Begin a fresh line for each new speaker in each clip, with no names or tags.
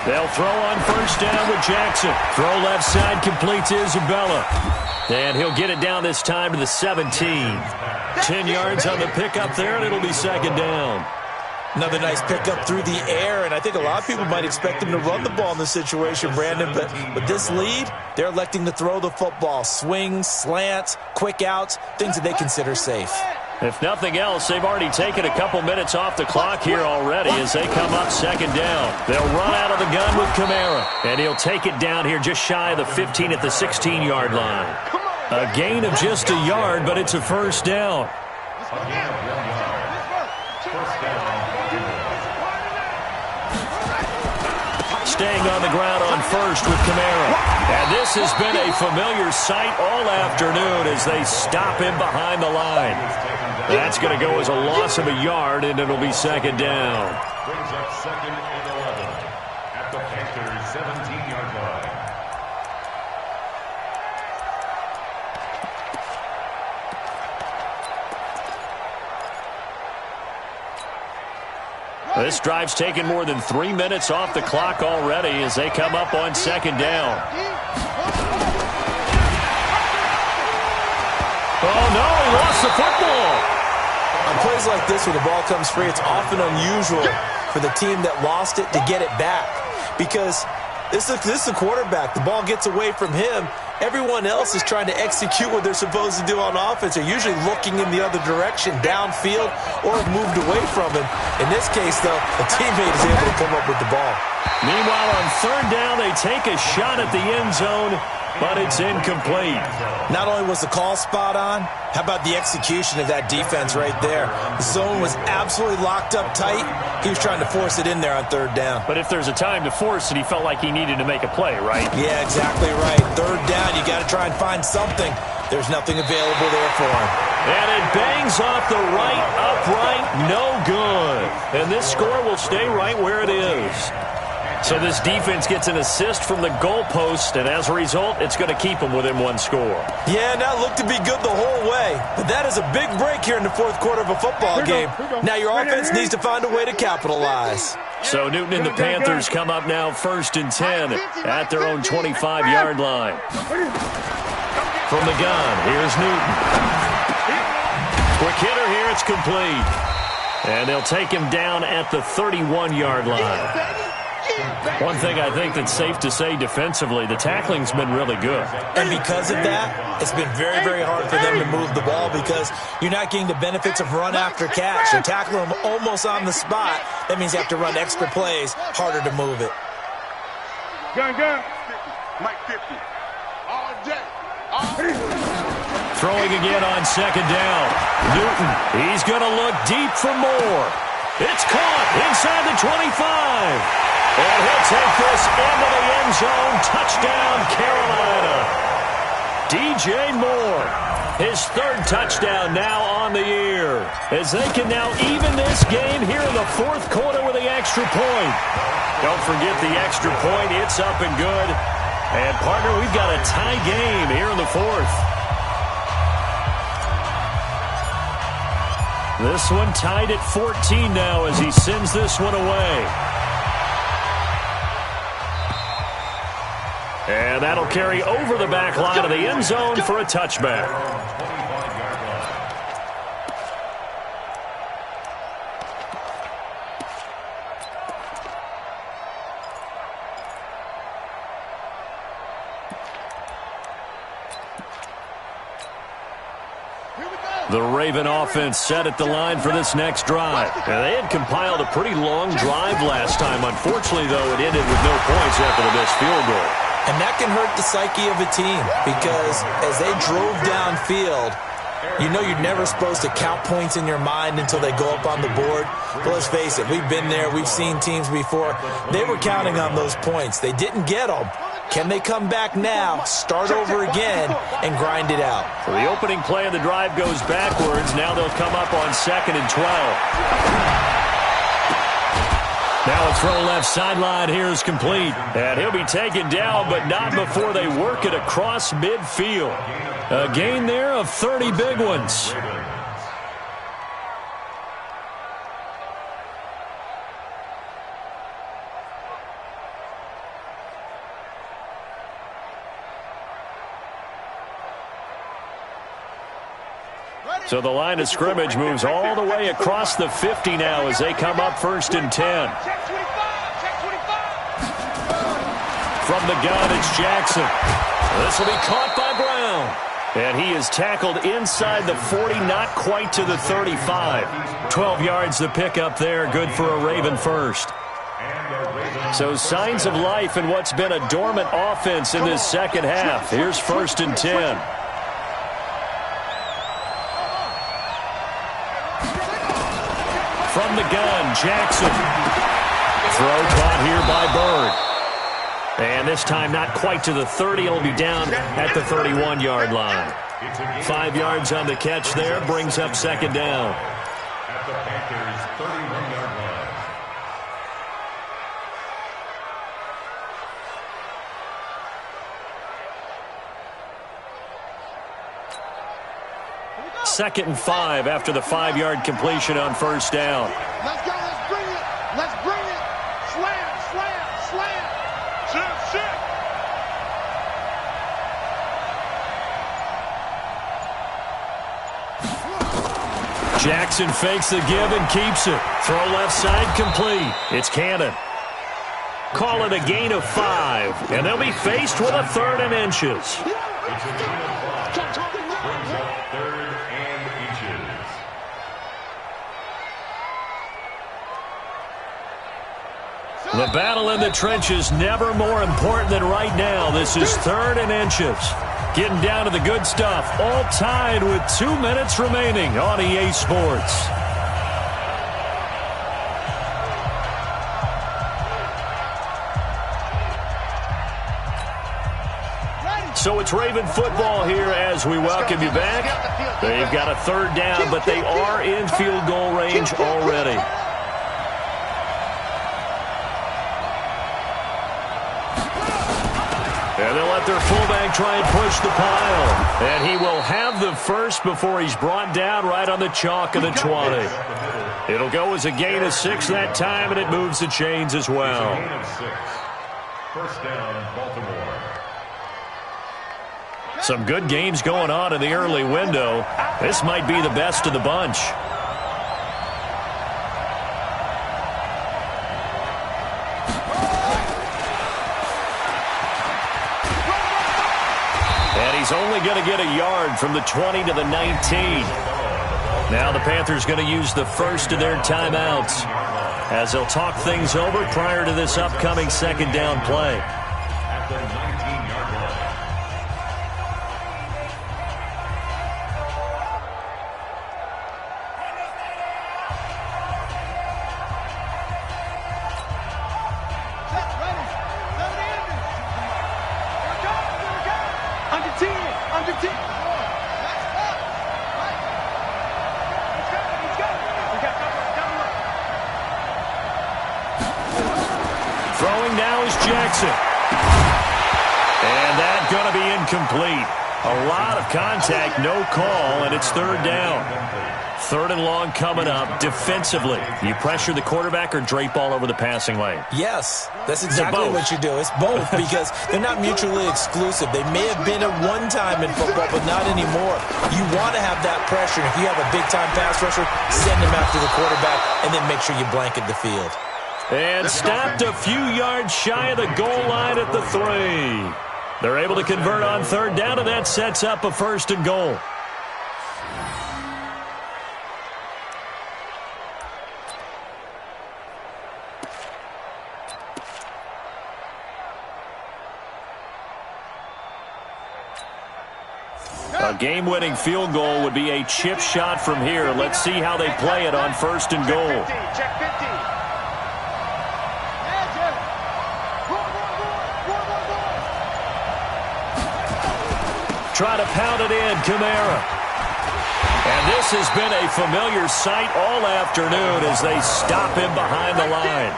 They'll throw on first down with Jackson. Throw left side complete to Isabella. And he'll get it down this time to the 17. 10 yards on the pickup there, and it'll be second down.
Another nice pickup through the air, and I think a lot of people might expect him to run the ball in this situation, Brandon, but with this lead, they're electing to throw the football. Swings, slants, quick outs, things that they consider safe.
If nothing else, they've already taken a couple minutes off the clock here already as they come up second down. They'll run out of the gun with Kamara, and he'll take it down here just shy of the 15 at the 16-yard line. A gain of just a yard, but it's a first down. Staying on the ground on first with Kamara. And this has been a familiar sight all afternoon as they stop him behind the line. That's going to go as a loss of a yard, and it'll be second down.
Brings up second and 11 at the Panthers' 17-yard line.
This drive's taken more than 3 minutes off the clock already as they come up on second down. Oh, no, he lost the football.
On plays like this where the ball comes free, it's often unusual for the team that lost it to get it back because this is the quarterback. The ball gets away from him. Everyone else is trying to execute what they're supposed to do on offense. They're usually looking in the other direction, downfield, or moved away from him. In this case, though, a teammate is able to come up with the ball.
Meanwhile, on third down, they take a shot at the end zone, but it's incomplete.
Not only was the call spot on, how about the execution of that defense right there? The zone was absolutely locked up tight. He was trying to force it in there on third down.
But if there's a time to force it, he felt like he needed to make a play, right?
Yeah, exactly right. Third down, you got to try and find something. There's nothing available there for him.
And it bangs off the right upright, no good. And this score will stay right where it is. So this defense gets an assist from the goalpost, and as a result, it's going to keep them within one score.
Yeah, that looked to be good the whole way. But that is a big break here in the fourth quarter of a football game. Now your offense needs to find a way to capitalize.
So Newton and the Panthers come up now first and 10 at their own 25-yard line. From the gun, here's Newton. Quick hitter here, it's complete. And they'll take him down at the 31-yard line. One thing I think that's safe to say defensively, the tackling's been really good.
And because of that, it's been very, very hard for them to move the ball because you're not getting the benefits of run after catch. You're tackling them almost on the spot. That means you have to run extra plays, harder to move it.
Gun. Mike 50. All day.
Throwing again on second down. Newton, he's going to look deep for more. It's caught inside the 25. And he'll take this into the end zone. Touchdown, Carolina. DJ Moore, his third touchdown now on the year. As they can now even this game here in the fourth quarter with the extra point. Don't forget the extra point. It's up and good. And, partner, we've got a tie game here in the fourth. This one tied at 14 now as he sends this one away. And that'll carry over the back line of the end zone for a touchback. The Raven offense set at the line for this next drive. And they had compiled a pretty long drive last time. Unfortunately, though, it ended with no points after the missed field goal.
And that can hurt the psyche of a team because as they drove downfield, you know you're never supposed to count points in your mind until they go up on the board. But let's face it, we've been there. We've seen teams before. They were counting on those points. They didn't get them. Can they come back now, start over again, and grind it out?
So the opening play of the drive goes backwards. Now they'll come up on 2nd and 12. Now a throw left sideline here is complete. And he'll be taken down, but not before they work it across midfield. A gain there of 30 big ones. So the line of scrimmage moves all the way across the 50 now as they come up 1st and 10. From the gun, it's Jackson. This will be caught by Brown. And he is tackled inside the 40, not quite to the 35. 12 yards the pickup there, good for a Raven first. So signs of life in what's been a dormant offense in this second half. Here's 1st and 10. From the gun, Jackson. Throw caught here by Bird. And this time not quite to the 30. It'll be down at the 31-yard line. 5 yards on the catch there. Brings up 2nd down.
At the Panthers' 31-yard line.
Second and 5 after the 5-yard completion on 1st down.
Let's go. Let's bring it. Let's bring it. Slam, slam, slam. Shit.
Jackson fakes the give and keeps it. Throw left side complete. It's Cannon. Call it a gain of 5, and they'll be faced with a 3rd and inches.
It's a gain of 5. Brings up 3rd and inches.
The battle in the trenches never more important than right now. This is 3rd and inches. Getting down to the good stuff. All tied with 2 minutes remaining on EA Sports. So it's Raven football here as we welcome you back. They've got a 3rd down, but they are in field goal range already. And they'll let their fullback try and push the pile. And he will have the first before he's brought down right on the chalk of the 20. It'll go as a gain of 6 that time, and it moves the chains as well.
It's a gain of 6. 1st down, Baltimore.
Some good games going on in the early window. This might be the best of the bunch. And he's only going to get a yard from the 20 to the 19. Now the Panthers going to use the first of their timeouts as they'll talk things over prior to this upcoming 2nd down play.
At the 19-yard line.
Throwing now is Jackson. And that's going to be incomplete. A lot of contact, no call, and it's 3rd down. 3rd and long coming up. Defensively, you pressure the quarterback or drape all over the passing lane?
Yes, that's exactly what you do. It's both because they're not mutually exclusive. They may have been at one time in football, but not anymore. You want to have that pressure. If you have a big-time pass rusher, send him after the quarterback, and then make sure you blanket the field.
And stopped a few yards shy of the goal line at the 3. They're able to convert on 3rd down, and that sets up a 1st and goal. A game-winning field goal would be a chip shot from here. Let's see how they play it on 1st and goal.
Check 50.
Try to pound it in, Kamara. And this has been a familiar sight all afternoon as they stop him behind the line.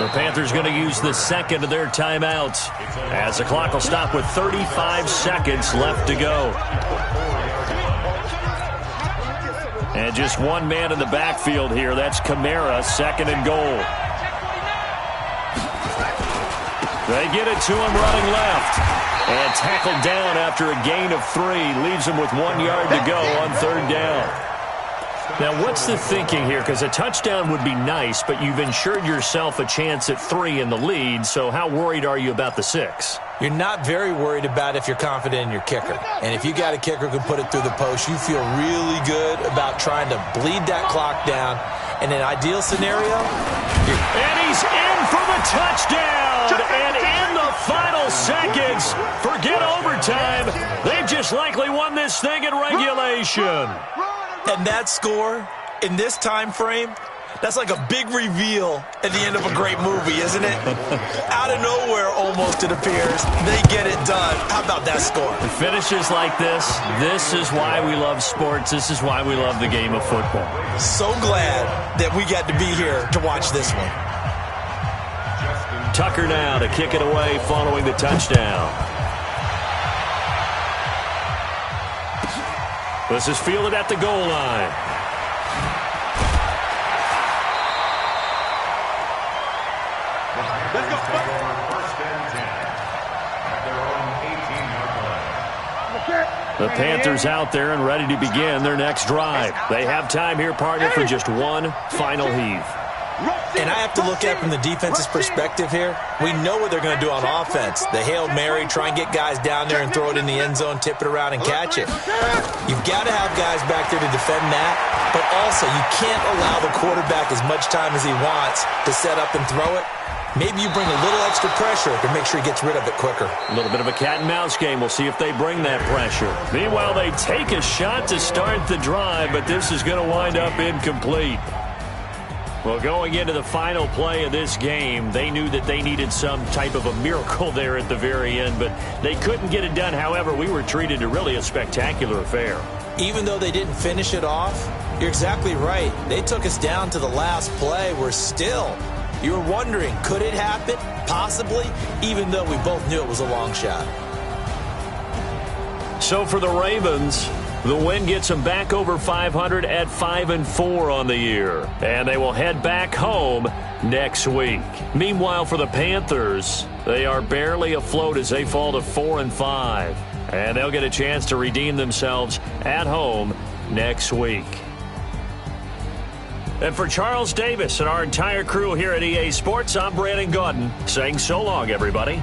The Panthers going to use the 2nd of their timeouts as the clock will stop with 35 seconds left to go. And just one man in the backfield here. That's Kamara, 2nd and goal. They get it to him running left. And tackled down after a gain of 3. Leaves him with 1 yard to go on 3rd down. Now, what's the thinking here? Because a touchdown would be nice, but you've ensured yourself a chance at 3 in the lead, so how worried are you about the 6?
You're not very worried about if you're confident in your kicker. And if you got a kicker who can put it through the post, you feel really good about trying to bleed that clock down. In an ideal scenario,
and he's in for the touchdown. And in the final seconds, forget overtime. They've just likely won this thing in regulation.
And that score in this time frame, that's like a big reveal at the end of a great movie, isn't it? Out of nowhere, almost, it appears. They get it done. How about that score?
The finishes like this is why we love sports. This is why we love the game of football.
So glad that we got to be here to watch this one.
Tucker now to kick it away following the touchdown. This is fielded at the goal line.
Let's go. First and 10 at their own 18-yard line.
The Panthers out there and ready to begin their next drive. They have time here, partner, for just one final heave.
And I have to look at it from the defense's perspective here. We know what they're going to do on offense. The Hail Mary, try and get guys down there and throw it in the end zone, tip it around and catch it. You've got to have guys back there to defend that, but also you can't allow the quarterback as much time as he wants to set up and throw it. Maybe you bring a little extra pressure to make sure he gets rid of it quicker.
A little bit of a cat and mouse game. We'll see if they bring that pressure. Meanwhile, they take a shot to start the drive, but this is going to wind up incomplete. Well, going into the final play of this game, they knew that they needed some type of a miracle there at the very end, but they couldn't get it done. However, we were treated to really a spectacular affair.
Even though they didn't finish it off, you're exactly right. They took us down to the last play. We're still, you were wondering, could it happen? Possibly, even though we both knew it was a long shot.
So for the Ravens, the win gets them back over 500 at 5-4 on the year. And they will head back home next week. Meanwhile, for the Panthers, they are barely afloat as they fall to 4-5. And they'll get a chance to redeem themselves at home next week. And for Charles Davis and our entire crew here at EA Sports, I'm Brandon Gaudin saying so long, everybody.